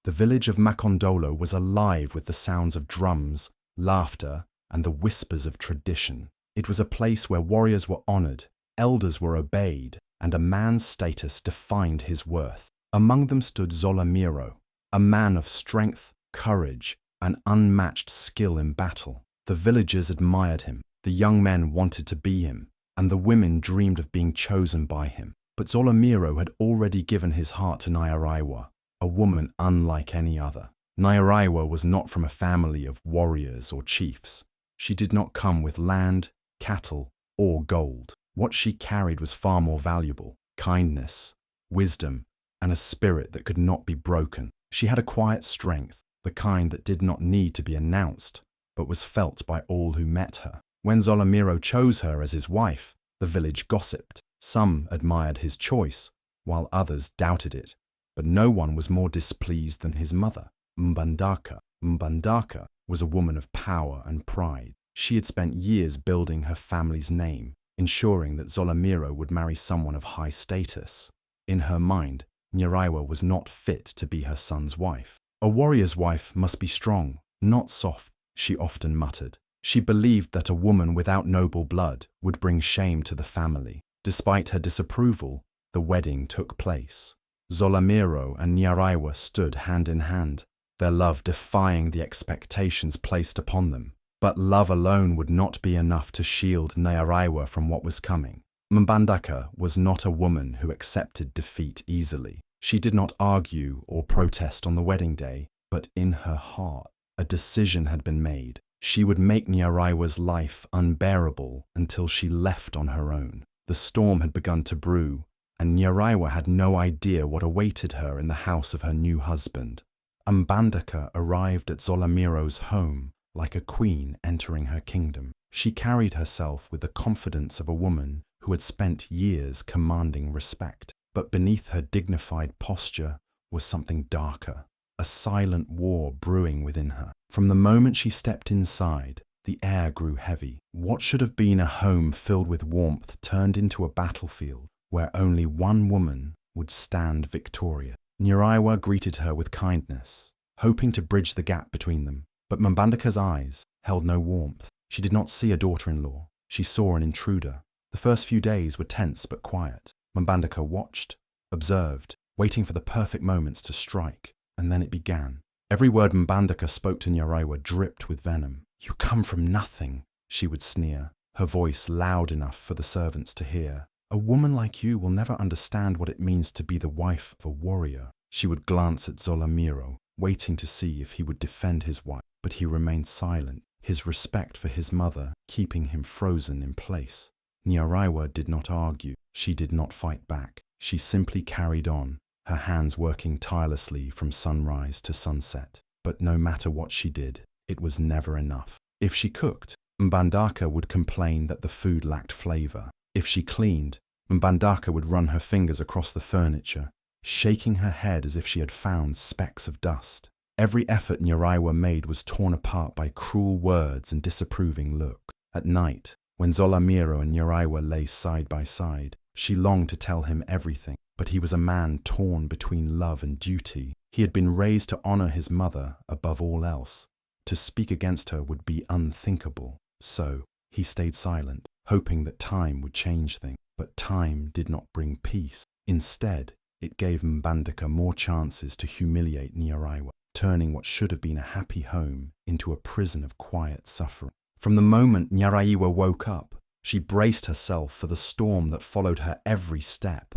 The village of Makondolo was alive with the sounds of drums, laughter, and the whispers of tradition. It was a place where warriors were honored, elders were obeyed, and a man's status defined his worth. Among them stood Zolamiro, a man of strength, courage, and unmatched skill in battle. The villagers admired him, the young men wanted to be him, and the women dreamed of being chosen by him. But Zolamiro had already given his heart to Nyaraiwa, a woman unlike any other. Nyaraiwa was not from a family of warriors or chiefs. She did not come with land, cattle, or gold. What she carried was far more valuable: kindness, wisdom, and a spirit that could not be broken. She had a quiet strength, the kind that did not need to be announced, but was felt by all who met her. When Zolamiro chose her as his wife, the village gossiped. Some admired his choice, while others doubted it. But no one was more displeased than his mother, Mbandaka. Mbandaka was a woman of power and pride. She had spent years building her family's name, ensuring that Zolamiro would marry someone of high status. In her mind, Nyaraiwa was not fit to be her son's wife. A warrior's wife must be strong, not soft, she often muttered. She believed that a woman without noble blood would bring shame to the family. Despite her disapproval, the wedding took place. Zolamiro and Nyaraiwa stood hand in hand, their love defying the expectations placed upon them. But love alone would not be enough to shield Nyaraiwa from what was coming. Mbandaka was not a woman who accepted defeat easily. She did not argue or protest on the wedding day, but in her heart, a decision had been made. She would make Nyaraiwa's life unbearable until she left on her own. The storm had begun to brew, and Nyaraiwa had no idea what awaited her in the house of her new husband. Mbandaka arrived at Zolamiro's home like a queen entering her kingdom. She carried herself with the confidence of a woman who had spent years commanding respect. But beneath her dignified posture was something darker, a silent war brewing within her. From the moment she stepped inside, the air grew heavy. What should have been a home filled with warmth turned into a battlefield where only one woman would stand victorious. Nyaraiwa greeted her with kindness, hoping to bridge the gap between them. But Mbandaka's eyes held no warmth. She did not see a daughter-in-law. She saw an intruder. The first few days were tense but quiet. Mbandaka watched, observed, waiting for the perfect moments to strike, and then it began. Every word Mbandaka spoke to Nyaraiwa dripped with venom. "You come from nothing," she would sneer, her voice loud enough for the servants to hear. "A woman like you will never understand what it means to be the wife of a warrior." She would glance at Zolamiro, waiting to see if he would defend his wife, but he remained silent, his respect for his mother keeping him frozen in place. Nyaraiwa did not argue. She did not fight back. She simply carried on, her hands working tirelessly from sunrise to sunset. But no matter what she did, it was never enough. If she cooked, Mbandaka would complain that the food lacked flavor. If she cleaned, Mbandaka would run her fingers across the furniture, shaking her head as if she had found specks of dust. Every effort Nyaraiwa made was torn apart by cruel words and disapproving looks. At night, when Zolamiro and Nyaraiwa lay side by side, she longed to tell him everything, but he was a man torn between love and duty. He had been raised to honor his mother above all else. To speak against her would be unthinkable. So he stayed silent, hoping that time would change things. But time did not bring peace. Instead, it gave Mbandaka more chances to humiliate Nyaraiwa, turning what should have been a happy home into a prison of quiet suffering. From the moment Nyaraiwa woke up, she braced herself for the storm that followed her every step.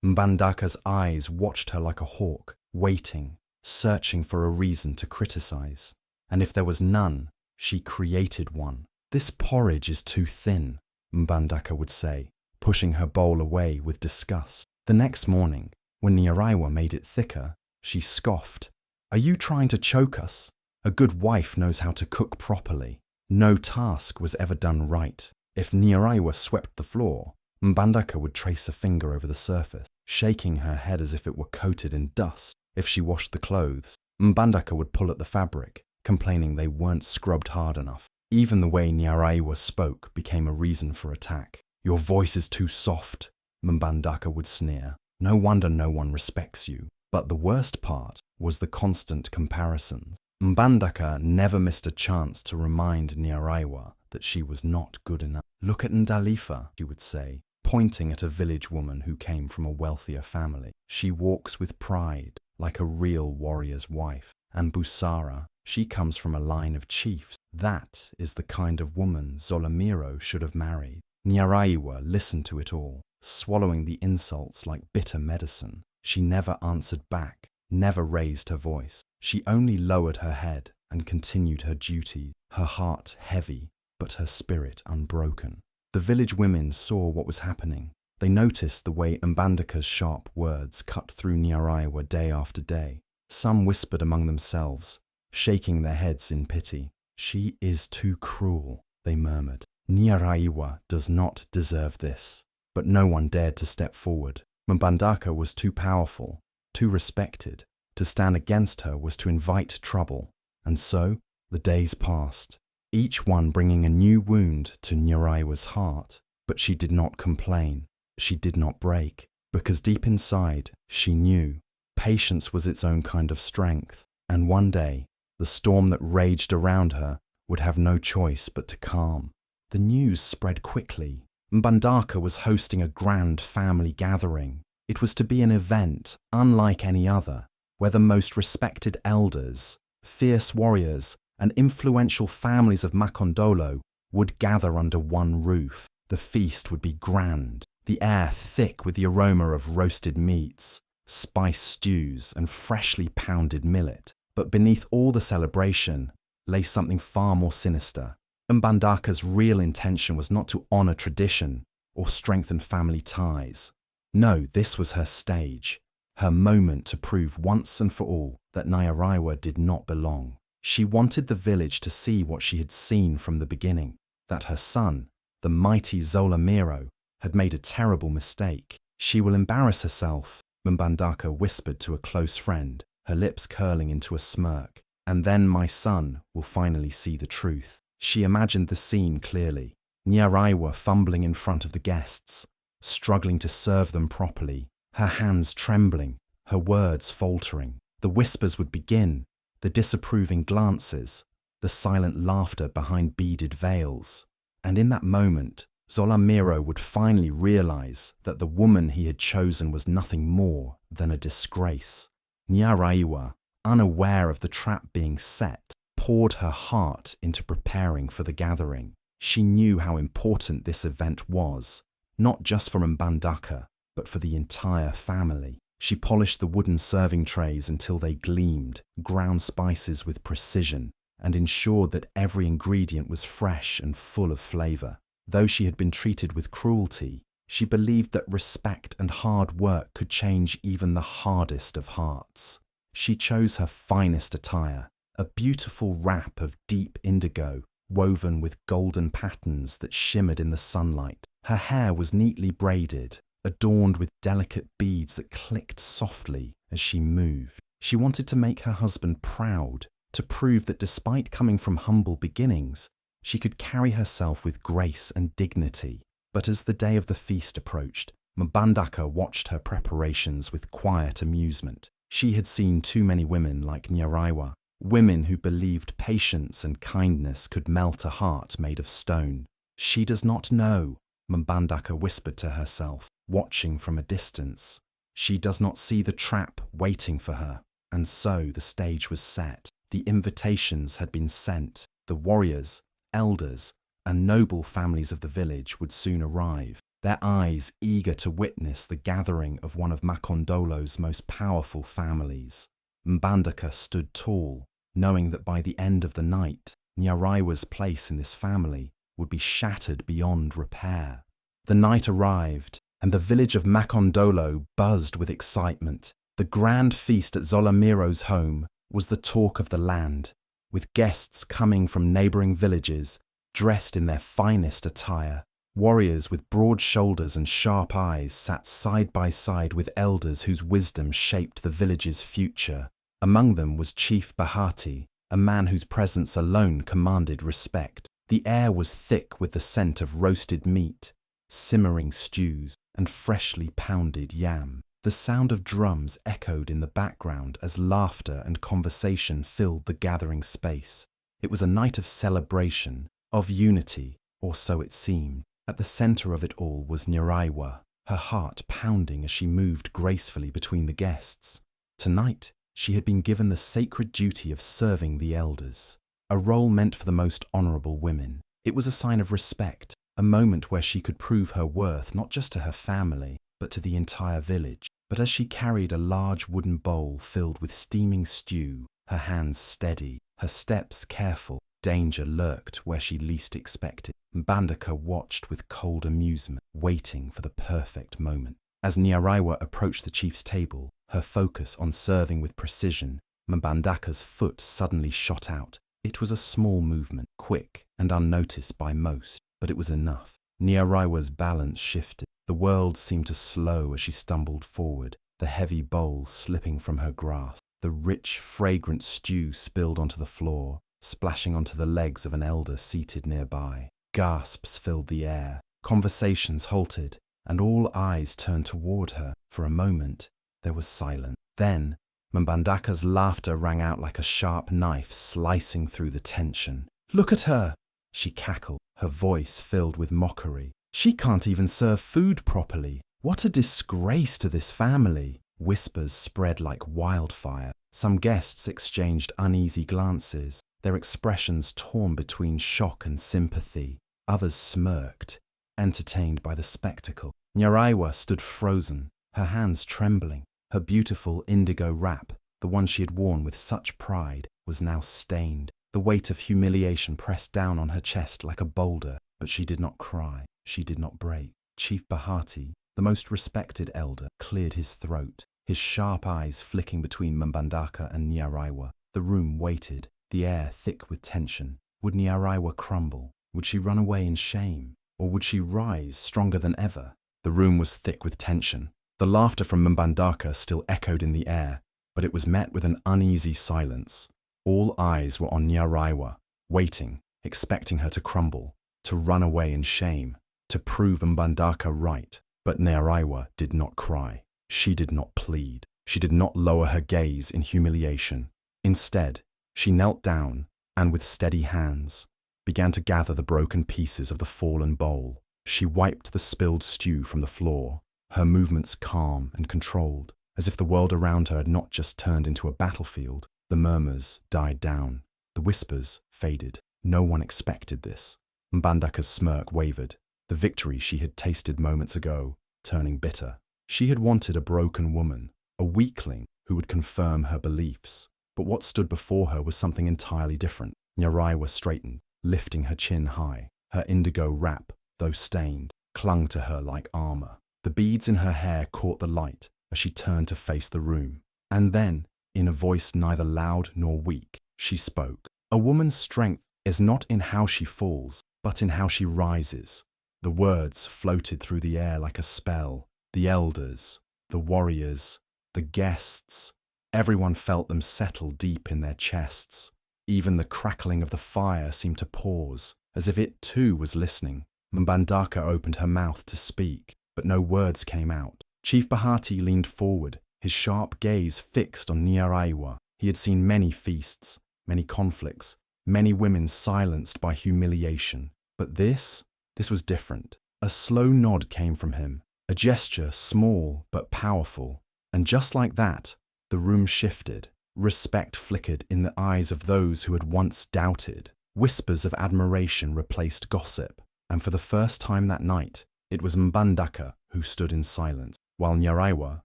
Mbandaka's eyes watched her like a hawk, waiting, searching for a reason to criticize. And if there was none, she created one. "This porridge is too thin," Mbandaka would say, pushing her bowl away with disgust. The next morning, when Nyaraiwa made it thicker, she scoffed. "Are you trying to choke us? A good wife knows how to cook properly." No task was ever done right. If Nyaraiwa swept the floor, Mbandaka would trace a finger over the surface, shaking her head as if it were coated in dust. If she washed the clothes, Mbandaka would pull at the fabric, complaining they weren't scrubbed hard enough. Even the way Nyaraiwa spoke became a reason for attack. "Your voice is too soft," Mbandaka would sneer. "No wonder no one respects you." But the worst part was the constant comparisons. Mbandaka never missed a chance to remind Nyaraiwa that she was not good enough. "Look at Ndalifa," she would say, pointing at a village woman who came from a wealthier family. "She walks with pride, like a real warrior's wife. And Busara, she comes from a line of chiefs. That is the kind of woman Zolamiro should have married." Nyaraiwa listened to it all, swallowing the insults like bitter medicine. She never answered back, never raised her voice. She only lowered her head and continued her duties, her heart heavy, but her spirit unbroken. The village women saw what was happening. They noticed the way Mbandaka's sharp words cut through Nyaraiwa day after day. Some whispered among themselves, shaking their heads in pity. "She is too cruel," they murmured. "Nyaraiwa does not deserve this." But no one dared to step forward. Mbandaka was too powerful, too respected. To stand against her was to invite trouble. And so the days passed, each one bringing a new wound to Nyaraiwa's heart. But she did not complain. She did not break, because deep inside she knew patience was its own kind of strength. And one day, the storm that raged around her would have no choice but to calm. The news spread quickly. Mbandaka was hosting a grand family gathering. It was to be an event unlike any other, where the most respected elders, fierce warriors, and influential families of Makondolo would gather under one roof. The feast would be grand, the air thick with the aroma of roasted meats, spiced stews, and freshly pounded millet. But beneath all the celebration lay something far more sinister. Mbandaka's real intention was not to honor tradition or strengthen family ties. No, this was her stage, her moment to prove once and for all that Nyaraiwa did not belong. She wanted the village to see what she had seen from the beginning, that her son, the mighty Zolamiro, had made a terrible mistake. "She will embarrass herself," Mbandaka whispered to a close friend, her lips curling into a smirk. "And then my son will finally see the truth." She imagined the scene clearly. Nyaraiwa fumbling in front of the guests, struggling to serve them properly, her hands trembling, her words faltering. The whispers would begin, the disapproving glances, the silent laughter behind beaded veils. And in that moment, Zolamiro would finally realize that the woman he had chosen was nothing more than a disgrace. Nyaraiwa, unaware of the trap being set, poured her heart into preparing for the gathering. She knew how important this event was, not just for Mbandaka, but for the entire family. She polished the wooden serving trays until they gleamed, ground spices with precision, and ensured that every ingredient was fresh and full of flavor. Though she had been treated with cruelty, she believed that respect and hard work could change even the hardest of hearts. She chose her finest attire, a beautiful wrap of deep indigo, woven with golden patterns that shimmered in the sunlight. Her hair was neatly braided, adorned with delicate beads that clicked softly as she moved. She wanted to make her husband proud, to prove that despite coming from humble beginnings, she could carry herself with grace and dignity. But as the day of the feast approached, Mbandaka watched her preparations with quiet amusement. She had seen too many women like Nyaraiwa, women who believed patience and kindness could melt a heart made of stone. "She does not know," Mbandaka whispered to herself, watching from a distance. "She does not see the trap waiting for her." And so the stage was set. The invitations had been sent. The warriors, elders, and noble families of the village would soon arrive, their eyes eager to witness the gathering of one of Makondolo's most powerful families. Mbandaka stood tall, knowing that by the end of the night, Nyaraiwa's place in this family would be shattered beyond repair. The night arrived, and the village of Makondolo buzzed with excitement. The grand feast at Zolamiro's home was the talk of the land, with guests coming from neighboring villages, dressed in their finest attire. Warriors with broad shoulders and sharp eyes sat side by side with elders whose wisdom shaped the village's future. Among them was Chief Bahati, a man whose presence alone commanded respect. The air was thick with the scent of roasted meat, simmering stews, and freshly pounded yam. The sound of drums echoed in the background as laughter and conversation filled the gathering space. It was a night of celebration, of unity, or so it seemed. At the center of it all was Niraiwa, her heart pounding as she moved gracefully between the guests. Tonight, she had been given the sacred duty of serving the elders, a role meant for the most honorable women. It was a sign of respect, a moment where she could prove her worth not just to her family, but to the entire village. But as she carried a large wooden bowl filled with steaming stew, her hands steady, her steps careful, danger lurked where she least expected. Mbandaka watched with cold amusement, waiting for the perfect moment. As Niraiwa approached the chief's table, her focus on serving with precision, Mbandaka's foot suddenly shot out. It was a small movement, quick and unnoticed by most, but it was enough. Niraiwa's balance shifted. The world seemed to slow as she stumbled forward, the heavy bowl slipping from her grasp. The rich, fragrant stew spilled onto the floor, splashing onto the legs of an elder seated nearby. Gasps filled the air, conversations halted, and all eyes turned toward her. For a moment, there was silence. Then, Mbandaka's laughter rang out like a sharp knife slicing through the tension. "Look at her!" she cackled, her voice filled with mockery. "She can't even serve food properly. What a disgrace to this family!" Whispers spread like wildfire. Some guests exchanged uneasy glances, their expressions torn between shock and sympathy. Others smirked, entertained by the spectacle. Niraiwa stood frozen, her hands trembling. Her beautiful indigo wrap, the one she had worn with such pride, was now stained. The weight of humiliation pressed down on her chest like a boulder, but she did not cry. She did not break. Chief Bahati, the most respected elder, cleared his throat, his sharp eyes flicking between Mbandaka and Niraiwa. The room waited, the air thick with tension. Would Niraiwa crumble? Would she run away in shame? Or would she rise stronger than ever? The room was thick with tension. The laughter from Mbandaka still echoed in the air, but it was met with an uneasy silence. All eyes were on Niraiwa, waiting, expecting her to crumble, to run away in shame, to prove Mbandaka right. But Niraiwa did not cry. She did not plead. She did not lower her gaze in humiliation. Instead, she knelt down and with steady hands began to gather the broken pieces of the fallen bowl. She wiped the spilled stew from the floor, her movements calm and controlled, as if the world around her had not just turned into a battlefield. The murmurs died down. The whispers faded. No one expected this. Mbandaka's smirk wavered, the victory she had tasted moments ago turning bitter. She had wanted a broken woman, a weakling who would confirm her beliefs. But what stood before her was something entirely different. Niraiwa straightened, lifting her chin high. Her indigo wrap, though stained, clung to her like armor. The beads in her hair caught the light as she turned to face the room. And then, in a voice neither loud nor weak, she spoke. "A woman's strength is not in how she falls, but in how she rises." The words floated through the air like a spell. The elders, the warriors, the guests, everyone felt them settle deep in their chests. Even the crackling of the fire seemed to pause, as if it too was listening. Mbandaka opened her mouth to speak, but no words came out. Chief Bahati leaned forward, his sharp gaze fixed on Niraiwa. He had seen many feasts, many conflicts, many women silenced by humiliation. But this was different. A slow nod came from him, a gesture small but powerful. And just like that, the room shifted. Respect flickered in the eyes of those who had once doubted. Whispers of admiration replaced gossip. And for the first time that night, it was Mbandaka who stood in silence, while Niraiwa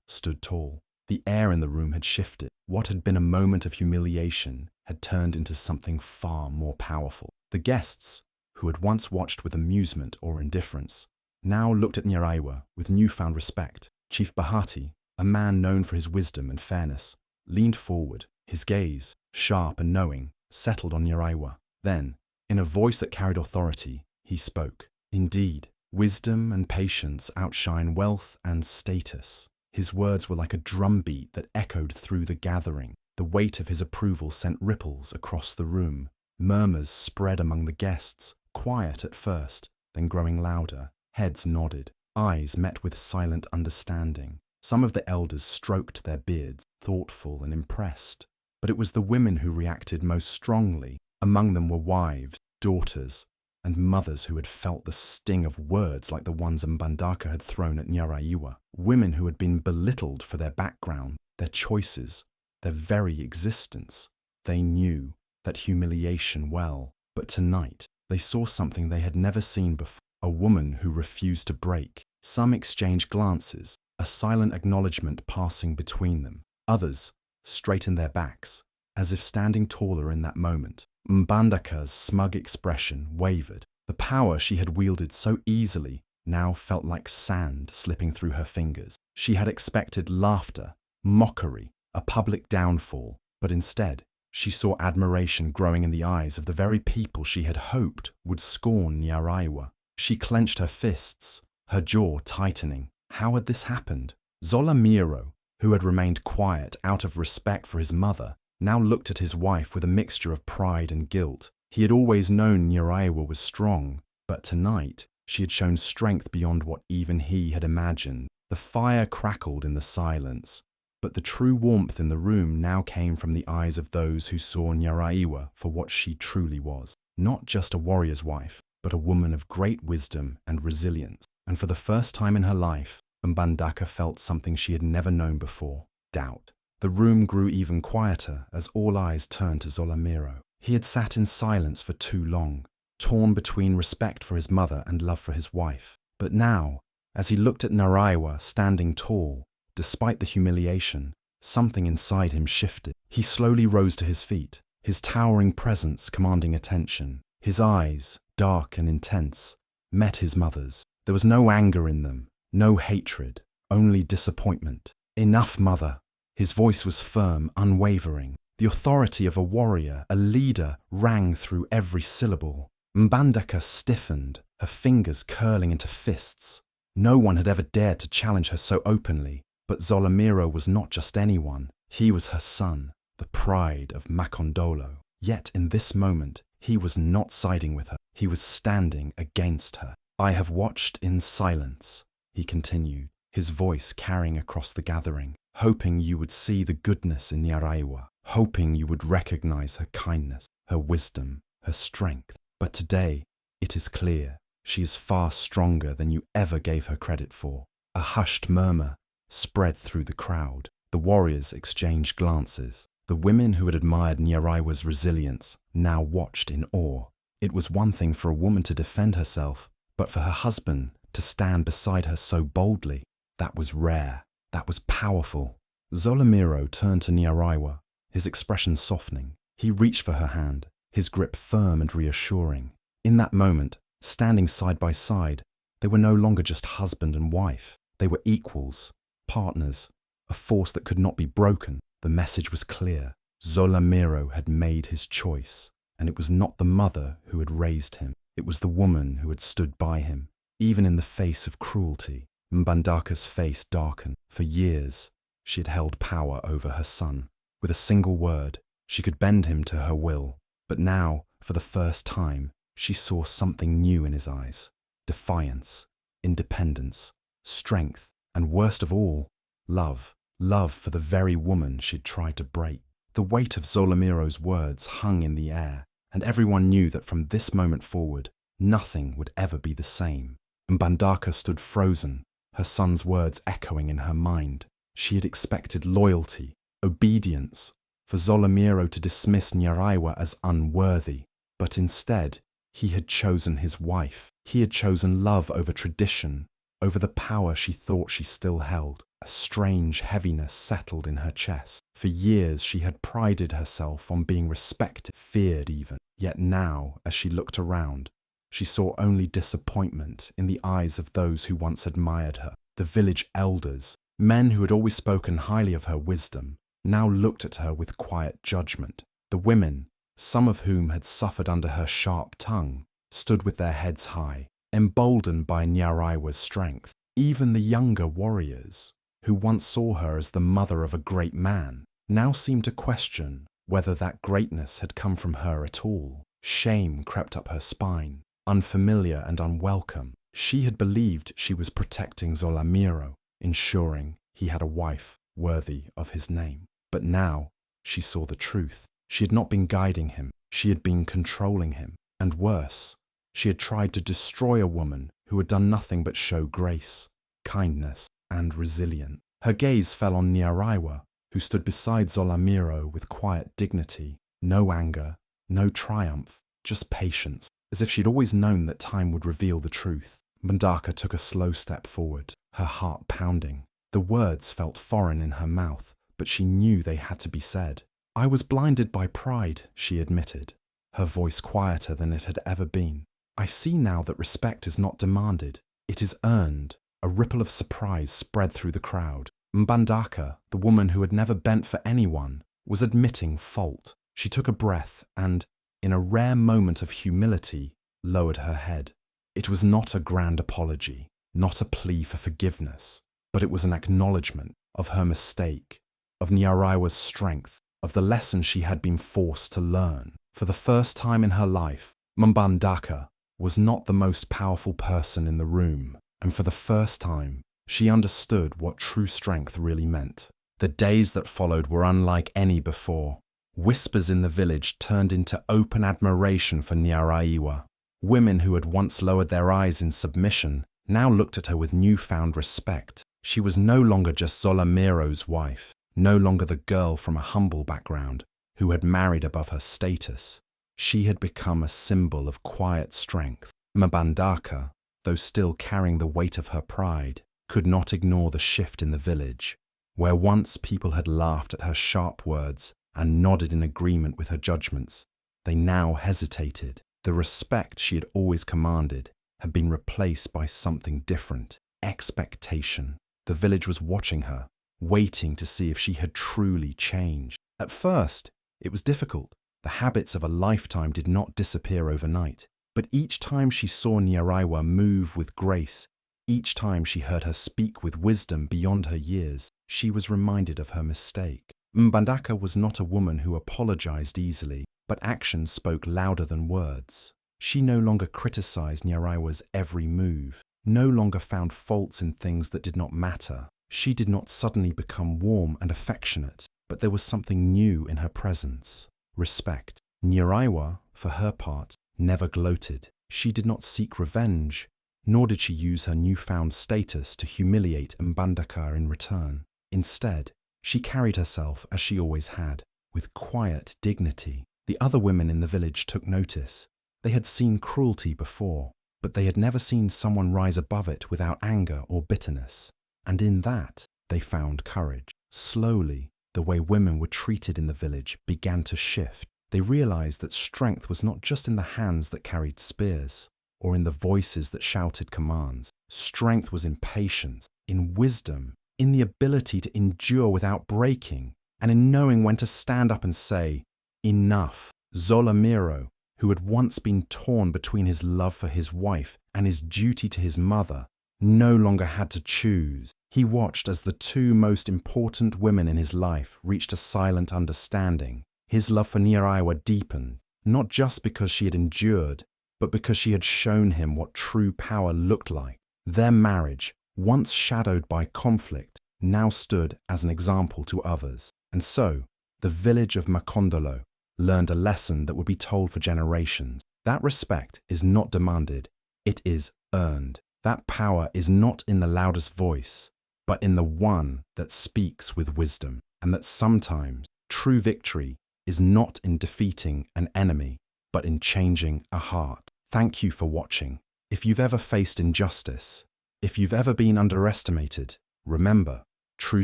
stood tall. The air in the room had shifted. What had been a moment of humiliation had turned into something far more powerful. The guests, who had once watched with amusement or indifference, now looked at Niraiwa with newfound respect. Chief Bahati, a man known for his wisdom and fairness, leaned forward. His gaze, sharp and knowing, settled on Niraiwa. Then, in a voice that carried authority, he spoke. "Indeed, wisdom and patience outshine wealth and status." His words were like a drumbeat that echoed through the gathering. The weight of his approval sent ripples across the room. Murmurs spread among the guests, quiet at first, then growing louder. Heads nodded. Eyes met with silent understanding. Some of the elders stroked their beards, thoughtful and impressed. But it was the women who reacted most strongly. Among them were wives, daughters, and mothers who had felt the sting of words like the ones Mbandaka had thrown at Nyaraiwa. Women who had been belittled for their background, their choices, their very existence. They knew that humiliation well, but tonight they saw something they had never seen before. A woman who refused to break. Some exchanged glances, a silent acknowledgement passing between them. Others straightened their backs, as if standing taller in that moment. Mbandaka's smug expression wavered. The power she had wielded so easily now felt like sand slipping through her fingers. She had expected laughter, mockery, a public downfall, but instead she saw admiration growing in the eyes of the very people she had hoped would scorn Nyaraiwa. She clenched her fists, her jaw tightening. How had this happened? Zolamiro, who had remained quiet out of respect for his mother, now looked at his wife with a mixture of pride and guilt. He had always known Nyaraiwa was strong, but tonight she had shown strength beyond what even he had imagined. The fire crackled in the silence, but the true warmth in the room now came from the eyes of those who saw Nyaraiwa for what she truly was. Not just a warrior's wife, but a woman of great wisdom and resilience. And for the first time in her life, Mbandaka felt something she had never known before: doubt. The room grew even quieter as all eyes turned to Zolamiro. He had sat in silence for too long, torn between respect for his mother and love for his wife. But now, as he looked at Nyaraiwa standing tall, despite the humiliation, something inside him shifted. He slowly rose to his feet, his towering presence commanding attention. His eyes, dark and intense, met his mother's. There was no anger in them, no hatred, only disappointment. "Enough, mother." His voice was firm, unwavering. The authority of a warrior, a leader, rang through every syllable. Mbandaka stiffened, her fingers curling into fists. No one had ever dared to challenge her so openly. But Zolamiro was not just anyone. He was her son, the pride of Makondolo. Yet in this moment, he was not siding with her. He was standing against her. "I have watched in silence," he continued, his voice carrying across the gathering, "hoping you would see the goodness in Nyaraiwa, hoping you would recognize her kindness, her wisdom, her strength. But today, it is clear, she is far stronger than you ever gave her credit for." A hushed murmur spread through the crowd. The warriors exchanged glances. The women who had admired Nyaraiwa's resilience now watched in awe. It was one thing for a woman to defend herself, but for her husband to stand beside her so boldly, that was rare, that was powerful. Zolamiro turned to Nyaraiwa, his expression softening. He reached for her hand, his grip firm and reassuring. In that moment, standing side by side, they were no longer just husband and wife. They were equals, partners, a force that could not be broken. The message was clear. Zolamiro had made his choice, and it was not the mother who had raised him. It was the woman who had stood by him, even in the face of cruelty. Mbandaka's face darkened. For years, she had held power over her son. With a single word, she could bend him to her will. But now, for the first time, she saw something new in his eyes: defiance, independence, strength, and worst of all, love. Love for the very woman she'd tried to break. The weight of Zolamiro's words hung in the air, and everyone knew that from this moment forward, nothing would ever be the same. Mbandaka stood frozen, her son's words echoing in her mind. She had expected loyalty, obedience, for Zolamiro to dismiss Nyaraiwa as unworthy, but instead, he had chosen his wife. He had chosen love over tradition, over the power she thought she still held. A strange heaviness settled in her chest. For years she had prided herself on being respected, feared even. Yet now, as she looked around, she saw only disappointment in the eyes of those who once admired her. The village elders, men who had always spoken highly of her wisdom, now looked at her with quiet judgment. The women, some of whom had suffered under her sharp tongue, stood with their heads high, emboldened by Nyaraiwa's strength. Even the younger warriors, who once saw her as the mother of a great man, now seemed to question whether that greatness had come from her at all. Shame crept up her spine, unfamiliar and unwelcome. She had believed she was protecting Zolamiro, ensuring he had a wife worthy of his name. But now she saw the truth. She had not been guiding him. She had been controlling him. And worse, she had tried to destroy a woman who had done nothing but show grace, kindness, and resilience. Her gaze fell on Nyaraiwa, who stood beside Zolamiro with quiet dignity, no anger, no triumph, just patience, as if she'd always known that time would reveal the truth. Mbandaka took a slow step forward, her heart pounding. The words felt foreign in her mouth, but she knew they had to be said. "I was blinded by pride," she admitted, her voice quieter than it had ever been. "I see now that respect is not demanded, it is earned." A ripple of surprise spread through the crowd. Mbandaka, the woman who had never bent for anyone, was admitting fault. She took a breath and, in a rare moment of humility, lowered her head. It was not a grand apology, not a plea for forgiveness, but it was an acknowledgement of her mistake, of Nyaraiwa's strength, of the lesson she had been forced to learn. For the first time in her life, Mbandaka was not the most powerful person in the room, and for the first time, she understood what true strength really meant. The days that followed were unlike any before. Whispers in the village turned into open admiration for Nyaraiwa. Women who had once lowered their eyes in submission now looked at her with newfound respect. She was no longer just Zolamiro's wife, no longer the girl from a humble background who had married above her status. She had become a symbol of quiet strength. Mbandaka, though still carrying the weight of her pride, could not ignore the shift in the village. Where once people had laughed at her sharp words and nodded in agreement with her judgments, they now hesitated. The respect she had always commanded had been replaced by something different: expectation. The village was watching her, waiting to see if she had truly changed. At first, it was difficult. The habits of a lifetime did not disappear overnight. But each time she saw Nyaraiwa move with grace, each time she heard her speak with wisdom beyond her years, she was reminded of her mistake. Mbandaka was not a woman who apologized easily, but actions spoke louder than words. She no longer criticized Nyaraiwa's every move, no longer found faults in things that did not matter. She did not suddenly become warm and affectionate, but there was something new in her presence: respect. Nyaraiwa, for her part, never gloated. She did not seek revenge, nor did she use her newfound status to humiliate Mbandaka in return. Instead, she carried herself as she always had, with quiet dignity. The other women in the village took notice. They had seen cruelty before, but they had never seen someone rise above it without anger or bitterness. And in that, they found courage. Slowly, the way women were treated in the village began to shift. They realized that strength was not just in the hands that carried spears, or in the voices that shouted commands. Strength was in patience, in wisdom, in the ability to endure without breaking, and in knowing when to stand up and say, "Enough." Zolamiro, who had once been torn between his love for his wife and his duty to his mother, no longer had to choose. He watched as the two most important women in his life reached a silent understanding. His love for Nyaraiwa deepened, not just because she had endured, but because she had shown him what true power looked like. Their marriage, once shadowed by conflict, now stood as an example to others. And so, the village of Makondolo learned a lesson that would be told for generations. That respect is not demanded, it is earned. That power is not in the loudest voice, but in the one that speaks with wisdom. And that sometimes true victory is not in defeating an enemy, but in changing a heart. Thank you for watching. If you've ever faced injustice, if you've ever been underestimated, remember, true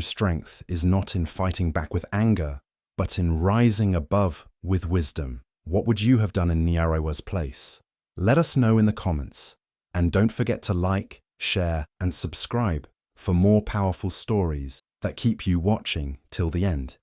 strength is not in fighting back with anger, but in rising above with wisdom. What would you have done in Nyaraiwa's place? Let us know in the comments. And don't forget to like, share, and subscribe for more powerful stories that keep you watching till the end.